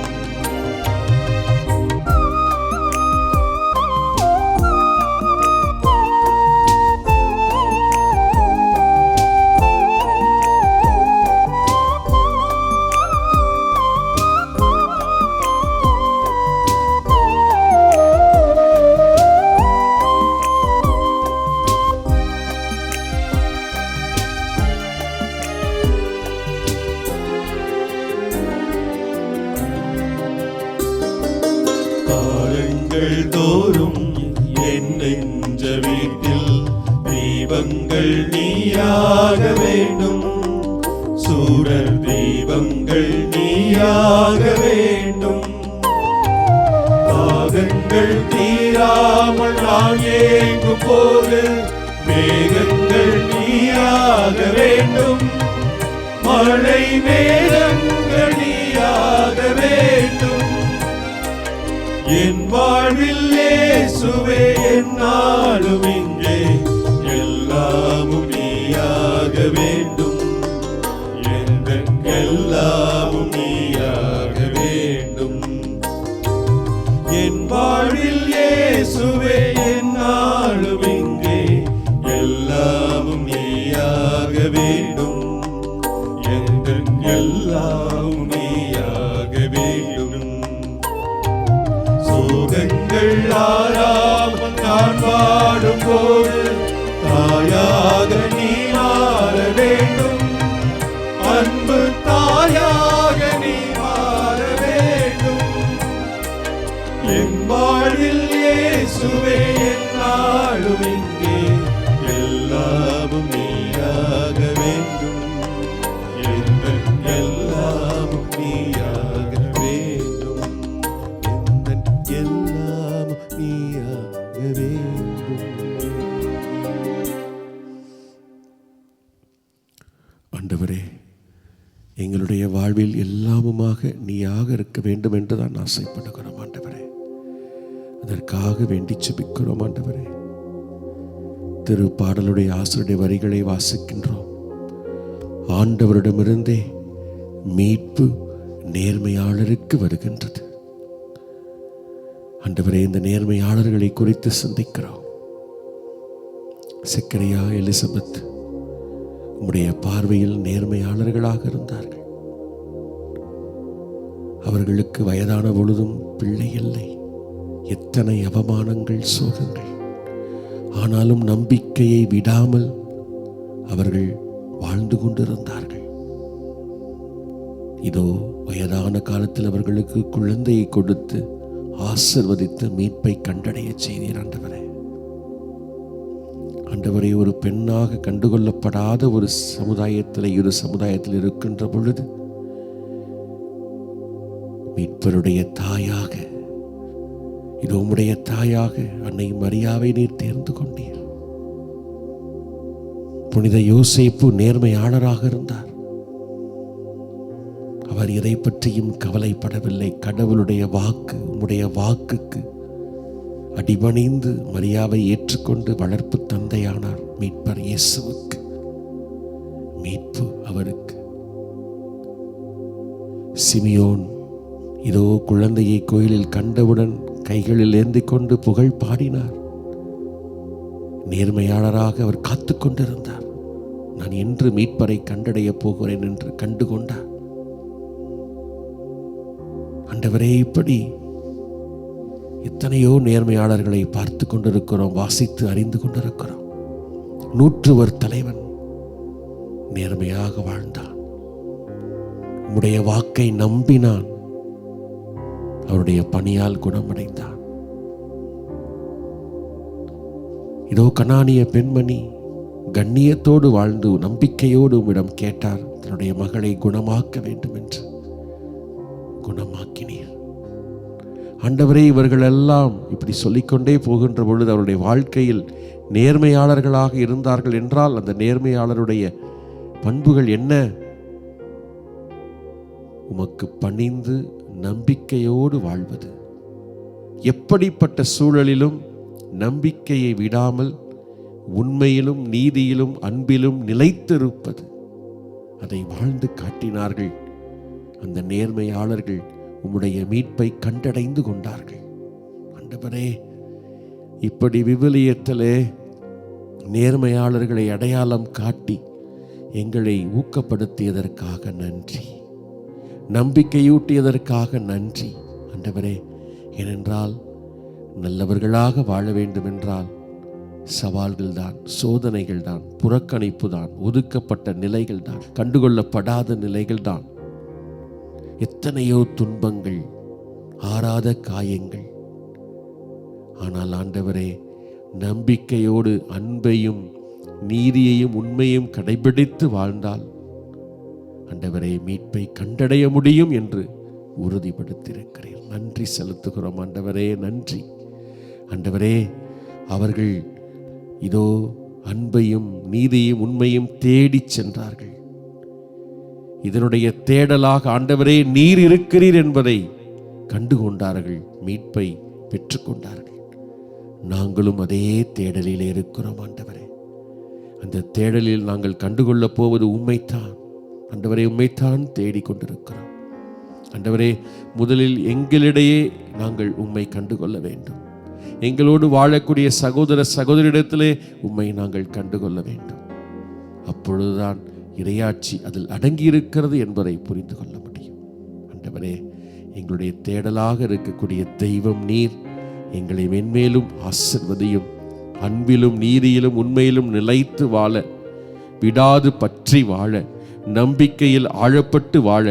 காலங்கள் தோறும் என் நெஞ்ச வீட்டில் தீபங்கள் நீயாக வேண்டும், சூரர் தீபங்கள் நீயாக வேண்டும். தாகங்கள் தீராமல் நான் ஏங்கும் போது மேகங்கள் நீயாக வேண்டும், மழை மேகங்கள் நீயாக வேண்டும். என் வாழ்வில் இயேசுவே என்னாலும் இங்கே எல்லாமும் நீயாக வேண்டும், எல்லாமும் நீயாக வேண்டும். என் வாழ்வில் இயேசுவே என்னாலும் இங்கே எல்லாமும் நீயாக வேண்டும், எல்லாமும் நீயாக வேண்டும். சோகங்கள் ஆறாமல் நான் வாடும் போது தாயாக நீ மாற வேண்டும், அன்பு தாயாக நீ மாற வேண்டும். என் வாழ்வில் இயேசுவே என்னாலும் இங்கே எல்லாமும் நீயாக வேண்டும், எல்லாமும் நீயாக வேண்டும், எல்லாமும் நீயாக வேண்டும். ஆண்டவரே, எங்களுடைய வாழ்வில் எல்லாமுமாக நீயாக இருக்க வேண்டும் என்று தான் ஆசைப்படுகிறோம் ஆண்டவரே. அதற்காக வேண்டி ஜெபிக்கிறோம் ஆண்டவரே. திருப்பாடலுடைய ஆசிரியருடைய வரிகளை வாசிக்கின்றோம். ஆண்டவரிடமிருந்தே மீட்பு நேர்மையாளருக்கு வருகின்றது. ஆண்டவரே, இந்த நேர்மையாளர்களை குறித்து சிந்திக்கிறோம். சக்கரியா, எலிசபெத் உம்முடைய பார்வையில் நேர்மையாளர்களாக இருந்தார்கள். அவர்களுக்கு வயதான பொழுதும் பிள்ளை இல்லை. எத்தனை அவமானங்கள், சோகங்கள். ஆனாலும் நம்பிக்கையை விடாமல் அவர்கள் வாழ்ந்து கொண்டிருந்தார்கள். இதோ வயதான காலத்தில் அவர்களுக்கு குழந்தையை கொடுத்து ஆசிர்வதித்து மீட்பை கண்டடைய செய்தீர் ஆண்டவரே. ஆண்டவரே, ஒரு பெண்ணாக கண்டுகொள்ளப்படாத ஒரு சமுதாயத்தில் இருக்கின்ற பொழுது மீட்பருடைய தாயாக, இது உம்முடைய தாயாக அன்னை மரியாவை நீர் தேர்ந்து கொண்டீர். புனித யோசேப்பு நேர்மையாளராக இருந்தார். அவர் எதை பற்றியும் கவலைப்படவில்லை. கடவுளுடைய வாக்கு, உம்முடைய வாக்குக்கு அடிபணிந்து மரியாவை ஏற்றுக்கொண்டு வளர்ப்பு தந்தையானார். மீட்பர் இயேசுவுக்கு மீட்பு அவருக்கு. சிமியோன் இதோ குழந்தையை கோயிலில் கண்டவுடன் கைகளில் ஏந்தி கொண்டு புகழ் பாடினார். நேர்மையாளராக அவர் காத்து கொண்டிருந்தார். நான் என்று மீட்பரை கண்டடைய போகிறேன் என்று கண்டுகொண்டார். ஆண்டவரே, இப்படி எத்தனையோ நேர்மையாளர்களை பார்த்து கொண்டிருக்கிறோம், வாசித்து அறிந்து கொண்டிருக்கிறோம். 100 தலைவன் நேர்மையாக வாழ்ந்தான். உம்முடைய வாக்கை நம்பினான். அவருடைய பணியால் குணமடைந்தான். இதோ கனானிய பெண்மணி கண்ணியத்தோடு வாழ்ந்து நம்பிக்கையோடு உம்மிடம் கேட்டார். தன்னுடைய மகளை குணமாக்க வேண்டும் என்று குணமாக்கினீர். ஆண்டவரே, இவர்கள் எல்லாம் இப்படி சொல்லிக்கொண்டே போகின்ற பொழுது அவருடைய வாழ்க்கையில் நேர்மையாளர்களாக இருந்தார்கள் என்றால் அந்த நேர்மையாளருடைய பண்புகள் என்ன? உமக்கு பணிந்து நம்பிக்கையோடு வாழ்வது, எப்படிப்பட்ட சூழலிலும் நம்பிக்கையை விடாமல் உண்மையிலும் நீதியிலும் அன்பிலும் நிலைத்திருப்பது, அதை வாழ்ந்து காட்டினார்கள். அந்த நேர்மையாளர்கள் உம்முடைய மீட்பை கண்டடைந்து கொண்டார்கள். ஆண்டவரே, இப்படி விவிலியத்திலே நேர்மையாளர்களை அடையாளம் காட்டி எங்களை ஊக்கப்படுத்தியதற்காக நன்றி, நம்பிக்கையூட்டியதற்காக நன்றி ஆண்டவரே. ஏனென்றால் நல்லவர்களாக வாழ வேண்டுமென்றால் சவால்கள் தான், சோதனைகள் தான், புறக்கணிப்பு தான், ஒதுக்கப்பட்ட நிலைகள் தான், கண்டுகொள்ளப்படாத நிலைகள் தான், எத்தனையோ துன்பங்கள், ஆறாத காயங்கள். ஆனால் ஆண்டவரே, நம்பிக்கையோடு அன்பையும் நீதியையும் உண்மையும் கடைபிடித்து வாழ்ந்தால் ஆண்டவரே மீட்பை கண்டடைய முடியும் என்று உறுதிப்படுத்தியிருக்கிறீர். நன்றி செலுத்துகிறோம் ஆண்டவரே, நன்றி ஆண்டவரே. அவர்கள் இதோ அன்பையும் நீதியும் உண்மையும் தேடிச் சென்றார்கள். இதனுடைய தேடலாக ஆண்டவரே நீர் இருக்கிறீர் என்பதை கண்டுகொண்டார்கள், மீட்பை பெற்றுக்கொண்டார்கள். நாங்களும் அதே தேடலில் இருக்கிறோம் ஆண்டவரே. அந்த தேடலில் நாங்கள் கண்டுகொள்ளப் போவது உம்மைத்தான் ஆண்டவரே, உம்மைத்தான் தேடிக்கொண்டிருக்கிறோம் ஆண்டவரே. முதலில் எங்களிடையே நாங்கள் உம்மை கண்டுகொள்ள வேண்டும். எங்களோடு வாழக்கூடிய சகோதர சகோதரிடத்திலே உம்மை நாங்கள் கண்டுகொள்ள வேண்டும். அப்பொழுதுதான் இறையாட்சி அதில் அடங்கியிருக்கிறது என்பதை புரிந்து கொள்ள முடியும். ஆண்டவரே, எங்களுடைய தேடலாக இருக்கக்கூடிய தெய்வம் நீர். எங்களை மென்மேலும் ஆசிர்வதியும். அன்பிலும் நீதியிலும் உண்மையிலும் நிலைத்து வாழ, விடாது பற்றி வாழ, நம்பிக்கையில் ஆழப்பட்டு வாழ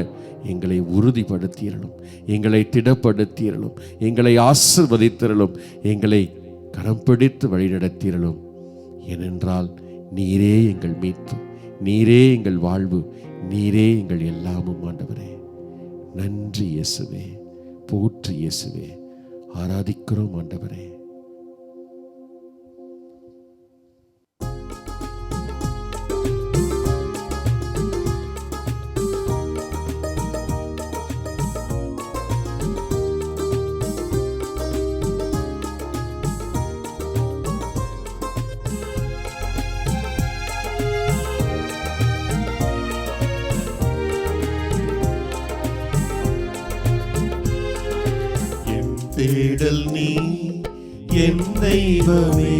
எங்களை உறுதிப்படுத்தியறலும், எங்களை திடப்படுத்தியறலும், எங்களை ஆசிர்வதித்திரலும், எங்களை கரம் பிடித்து வழிநடத்தியறலும். ஏனென்றால் நீரே எங்கள் மீட்பு, நீரே எங்கள் வாழ்வு, நீரே எங்கள் எல்லாமும் ஆண்டவரே. நன்றி இயேசுவே, போற்றி இயேசுவே, ஆராதிக்கிறோம் ஆண்டவரே. தேடல் நீ என் தெய்வமே,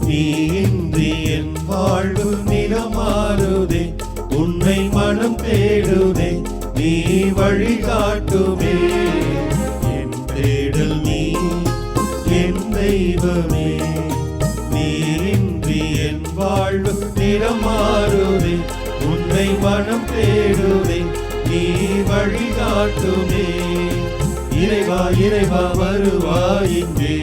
நீ இன்றி என் வாழ்வு நிலமாறுதே. உன்னை மனம் தேடுதே, நீ வழிகாட்டுமே. என் தேடல் நீ என் தெய்வமே, நீ இன்றி என் வாழ்வு நிலமாறுதே. உன்னை மனம் தேடுதே, நீ வழிகாட்டுமே. இறைவா இறைவா வருவாயின்றே,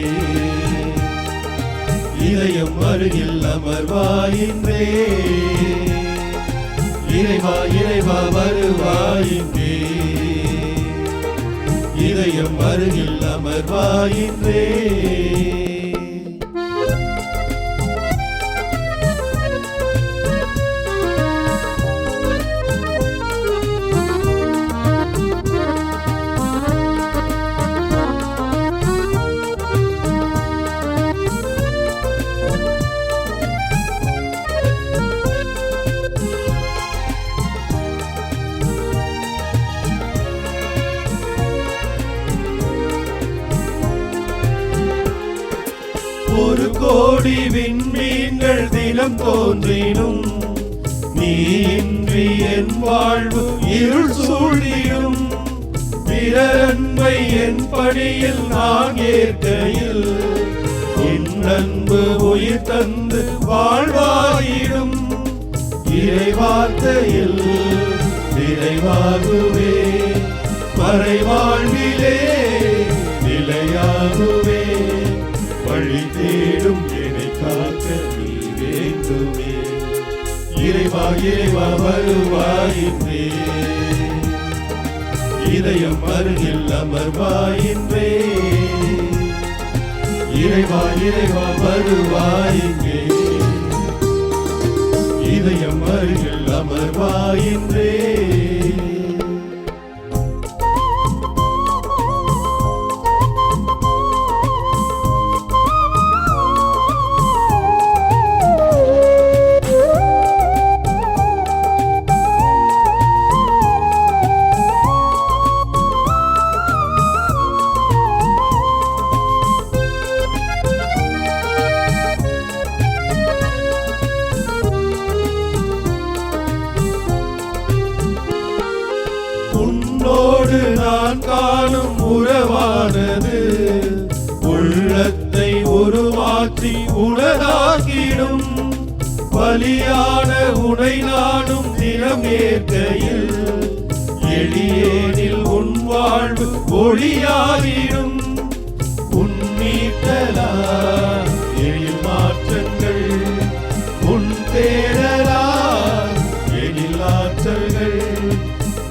இதயம் அருகில் அமர்வாயின்றே. இறைவா இறைவா வருவாயின்றே, இதயம் அருகில் அமர்வாயின்றே. ஒரு கோடி விண்மீன்கள் தினம் தோன்றினும், நீ இன்றி என் வாழ்வு இருள் சூழ்ந்திடும். பிறர் அன்பை என் பணியில் நான் ஏற்கையில், என் அன்பு உயிர் தந்து வாழ்வாயிடும். இறை வார்த்தையில் நிறைவாகுவே, மறை வாழ்விலே நிலையாகுவே. வழி தேடும் என்னை காக்க நீ வேண்டுமே. இறைவா இறைவா வருவாயின்றே, இதயம் அருகில் அமர்வாயின்றே. இறைவா இறைவா வருவாயின்றே. இதயம் அருகில் அமர்வாயின்றே. உன்னோடு நான் காணும் உறவானது உள்ளத்தை உருமாற்றி உனதாகிடும். பலியான உனை நாடும் தினம் ஏற்கையில் எளியேனில் உன் வாழ்வு ஒளியாகிடும். உன் மீட்டலா எழில் மாற்றங்கள், உன் தேடலா எழில் ஆற்றல்கள்.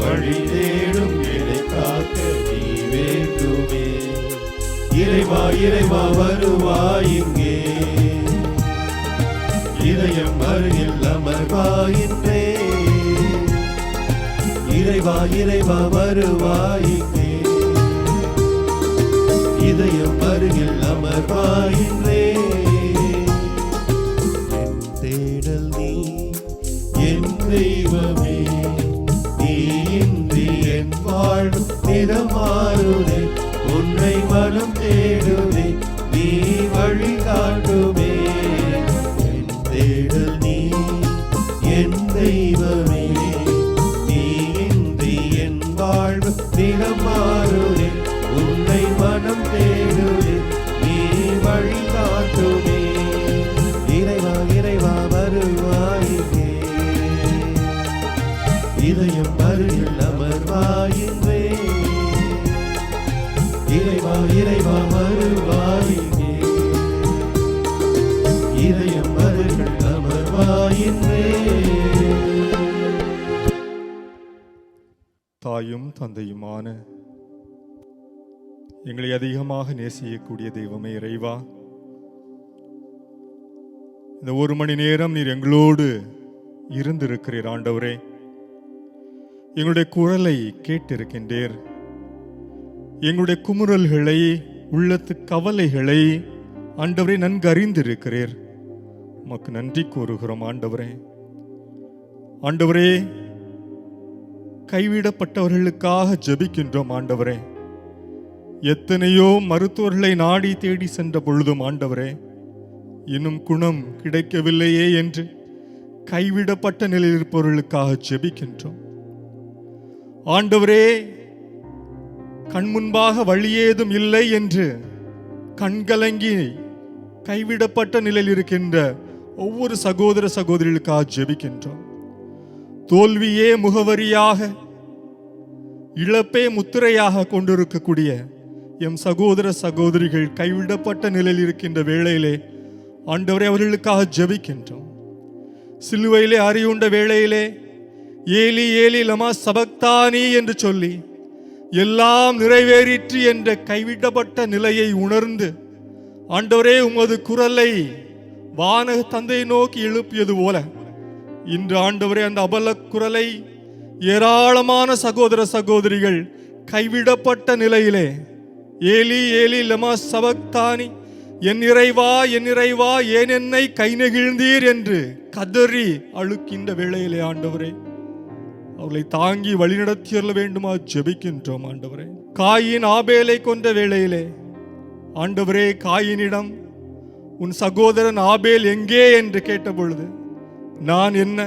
வழி தேடும் என்னை காக்க நீ வேண்டுமே. இறைவா இறைவா வருவாயிங்கே. இதயம் அருகில் அமர்வாயின்றே. இறைவா இறைவா வருவாயிங்கே. இதயம் அருகில் அமர்வாயின்றே. என் தேடல் நீ என் தெய்வமே. நீ இன்றி என் வாழ்வு நிறமாறுதே. உன்னை மனம் தேடுவே. நீ வழி காட்டுமே. என் தேடல் நீ என் தெய்வமே. நீ இன்றி என் வாழ்வு நிறமாறுதே. உன்னை மனம் தேடுவே. நீ வழி காட்டுமே. இறைவா இறைவா வருவாயிங்கே. இதயம் அருகில் அமர்வாயின்றே. இறைவா இறைவா வருவாயிங்கே. இதயம் அருகில் அமர்வாயின்றே. தாயும் தந்தையுமான எங்களை அதிகமாக நேசிக்கக்கூடிய தெய்வமே இறைவா, இந்த ஒரு மணி நேரம் நீர் எங்களோடு இருந்திருக்கிறீர் ஆண்டவரே. எங்களுடைய குரலை கேட்டிருக்கின்றீர். எங்களுடைய குமுறல்களை, உள்ளத்து கவலைகளை ஆண்டவரே நன்கு அறிந்திருக்கிறீர். உமக்கு நன்றி கூறுகிறோம் ஆண்டவரே. ஆண்டவரே, கைவிடப்பட்டவர்களுக்காக ஜெபிக்கின்றோம் ஆண்டவரே. எத்தனையோ மருத்துவர்களை நாடி தேடி சென்ற பொழுதும் ஆண்டவரே, இன்னும் குணம் கிடைக்கவில்லையே என்று கைவிடப்பட்ட நிலையில் இருப்பவர்களுக்காக ஜெபிக்கின்றோம் ஆண்டவரே. கண் முன்பாக வழியேதும் இல்லை என்று கண்கலங்கி கைவிடப்பட்ட நிலையில் இருக்கின்ற ஒவ்வொரு சகோதர சகோதரிகளுக்காக ஜெபிக்கின்றோம். தோல்வியே முகவரியாக, இழப்பே முத்திரையாக கொண்டிருக்கக்கூடிய எம் சகோதர சகோதரிகள் கைவிடப்பட்ட நிலையில் இருக்கின்ற வேளையிலே ஆண்டவரே அவர்களுக்காக ஜெபிக்கின்றோம். சிலுவையிலே அறியுண்ட வேளையிலே ஏலி ஏலி லமா சபக்தானி என்று சொல்லி எல்லாம் நிறைவேறிற்று என்ற கைவிடப்பட்ட நிலையை உணர்ந்து ஆண்டவரே உமது குரலை வானக தந்தை நோக்கி எழுப்பியது போல இன்று ஆண்டவரே அந்த அபல குரலை ஏராளமான சகோதர சகோதரிகள் கைவிடப்பட்ட நிலையிலே ஏலி ஏலி லமா சபக்தானி என் இறைவா ஏன் என்னை கை நெகிழ்ந்தீர் என்று கதறி அழுக்கின்ற வேளையிலே ஆண்டவரே அவர்களை தாங்கி வழிநடத்தியல்ல வேண்டுமா ஜெபிக்கின்றோம் ஆண்டவரே. காயின் ஆபேலை கொன்ற வேளையிலே ஆண்டவரே காயினிடம் உன் சகோதரன் ஆபேல் எங்கே என்று கேட்ட பொழுது நான் என்ன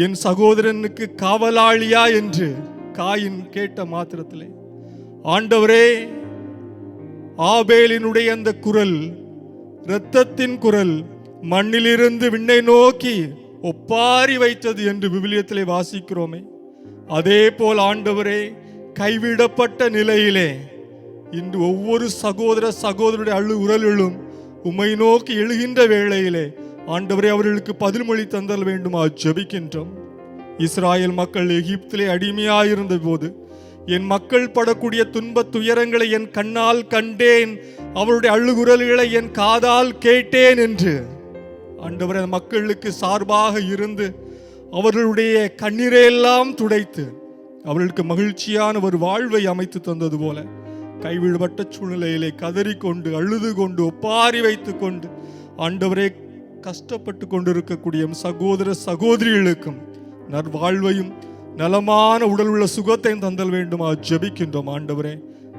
என் சகோதரனுக்கு காவலாளியா என்று காயின் கேட்ட மாத்திரத்திலே ஆண்டவரே ஆபேலினுடைய அந்த குரல் இரத்தத்தின் குரல் மண்ணிலிருந்து விண்ணை நோக்கி ஒப்பாரி வைத்தது என்று விவிலியத்திலே வாசிக்கிறோமே. அதே போல் ஆண்டவரே கைவிடப்பட்ட நிலையிலே இன்று ஒவ்வொரு சகோதர சகோதரருடைய உரலும் உம்மை நோக்கி எழுகின்ற வேளையிலே ஆண்டவரே அவர்களுக்கு பதில் மொழி தந்தல் வேண்டுமா ஜெபிக்கின்றோம். இஸ்ராயல் மக்கள் எகிப்திலே அடிமையாயிருந்த போது என் மக்கள் படக்கூடிய துன்பத் துயரங்களை என் கண்ணால் கண்டேன், அவருடைய அழுகுரல்களை என் காதால் கேட்டேன் என்று ஆண்டவரே மக்களுக்கு சார்பாக இருந்து அவர்களுடைய கண்ணீரையெல்லாம் துடைத்து அவர்களுக்கு மகிழ்ச்சியான ஒரு வாழ்வை அமைத்து தந்தது போல கைவிடப்பட்ட சூழ்நிலையிலே கதறிக்கொண்டு அழுது கொண்டு ஒப்பாரி வைத்து கொண்டு ஆண்டவரே கஷ்டப்பட்டு கொண்டிருக்கக்கூடிய சகோதர சகோதரிகளுக்கும் நற்வாழ்வையும் நலமான உடல் உள்ள சுகத்தையும் தந்தல் வேண்டுமா ஜெபிக்கின்றோம். ஆண்டவரே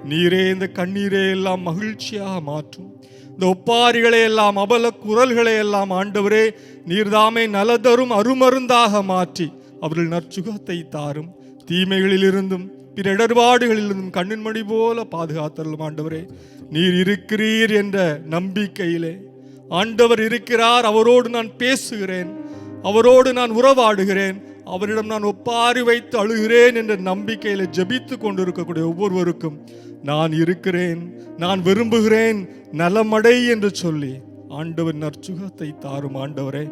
நீரே இந்த கண்ணீரை எல்லாம் மகிழ்ச்சியாக மாற்றும், இந்த ஒப்பாரிகளை எல்லாம் அபல குரல்களை எல்லாம் ஆண்டவரே நீர்தாமே நலதரும் அருமருந்தாக மாற்றி அவர்கள் நற்சுகத்தை தாரும், தீமைகளிலிருந்தும் பிற இடர்பாடுகளிலிருந்தும் கண்ணின் மணி போல பாதுகாத்தரும். ஆண்டவரே நீர் இருக்கிறீர் என்ற நம்பிக்கையிலே ஆண்டவர் இருக்கிறார், அவரோடு நான் பேசுகிறேன், அவரோடு நான் உறவாடுகிறேன், அவரிடம் நான் ஒப்பாரி வைத்து அழுகிறேன் என்ற நம்பிக்கையில ஜெபித்து கொண்டிருக்கக்கூடிய ஒவ்வொருவருக்கும் நான் இருக்கிறேன், நான் விரும்புகிறேன், நலமடை என்று சொல்லி ஆண்டவர் நற்சுகத்தை தாரும். ஆண்டவரே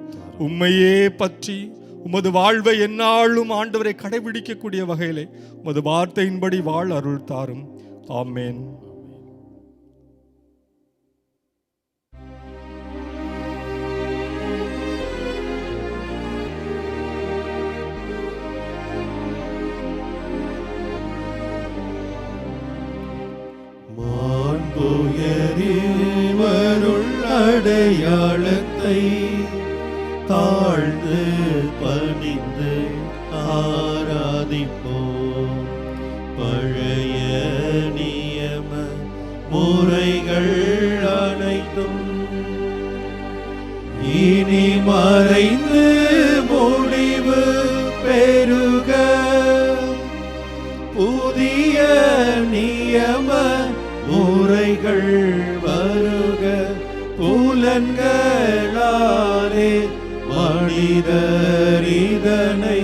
உம்மையே பற்றி உமது வாழ்வை எந்நாளும் ஆண்டவரை கடைபிடிக்கக்கூடிய வகையிலே உமது வார்த்தையின்படி வாழ் அருள் தாரும். ஆமேன். வருள் அடையாளத்தை தாழ்ந்து பணிந்து ஆராதிப்போம். பழைய நியம முறைகள் அனைத்தும் இனி மறைந்து முடிவு பெறுக. புதிய நியம முறைகள் வருக. புலன்களாலே மனிதர் இதனை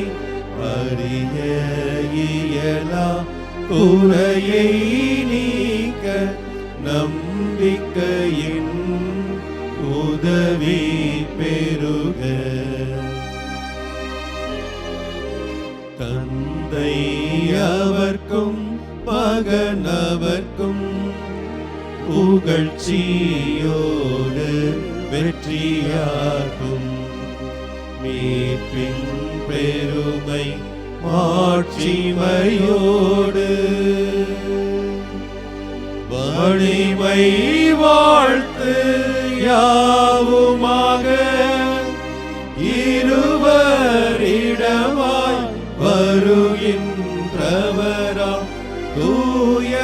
அறிய இயலா. குறையை நீக்க நம்பிக்கையின் உதவி பெறுக. தந்தை அவர்க்கும் மகனவர்க்கும் புகழ்ச்சியோடு வெற்றியாகும். மீட்பின் பெருமை மாட்சிமையோடு வலிமை வாழ்த்து யாவுமாக இருவரிடமாய் வருகின்றவராம் தூய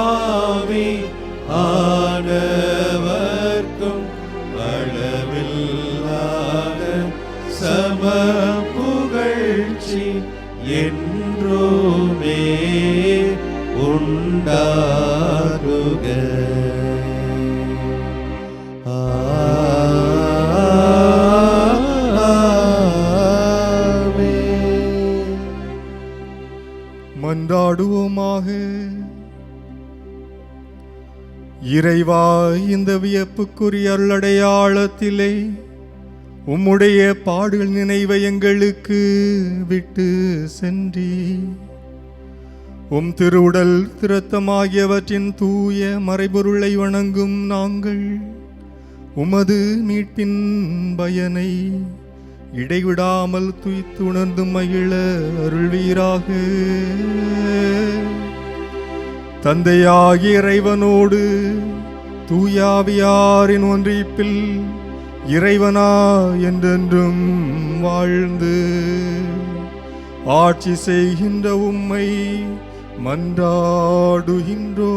ஆவி ஆனவர்க்கும் அளவில்லாத சம புகழ்ச்சி என்றுமே உண்டாகுக. மன்றாடுவோமாக. இறைவா, இந்த வியப்புக்குரிய அருளடையாளத்திலே உம்முடைய பாடுகள் நினைவை எங்களுக்கு விட்டு சென்றி உம் திருவுடல் திருத்தமாகியவற்றின் தூய மறைபொருளை வணங்கும் நாங்கள் உமது மீட்பின் பயனை இடைவிடாமல் துய்த்துணர்ந்து மகிழ அருள்வீராக. தந்தையாகிய இறைவனோடு தூயாவியாரின் ஒன்றிப்பில் இறைவனா என்றென்றும் வாழ்ந்து ஆட்சி செய்கின்ற உம்மை மன்றாடுகின்றோ.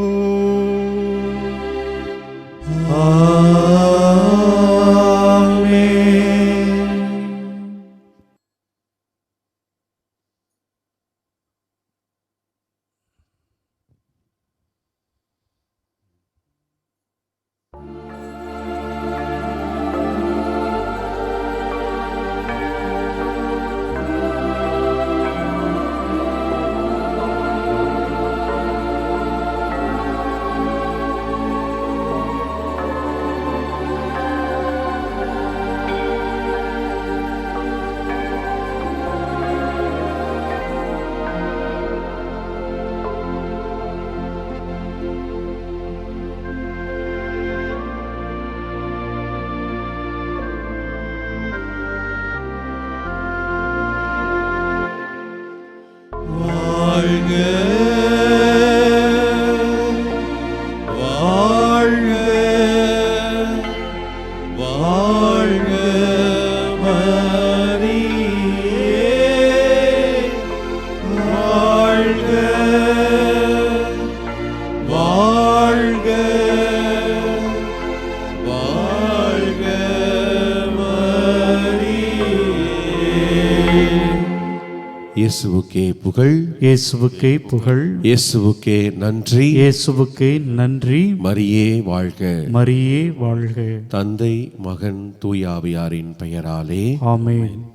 வாழ்க வாழ்க மரியே. இயேசுவுக்கே புகழ், இயேசுவுக்கே புகழ், இயேசுவுக்கே நன்றி, இயேசுவுக்கே நன்றி. மரியே வாழ்க. மரியே வாழ்க. தந்தை, மகன், தூயாவியாரின் பெயராலே ஆமென்.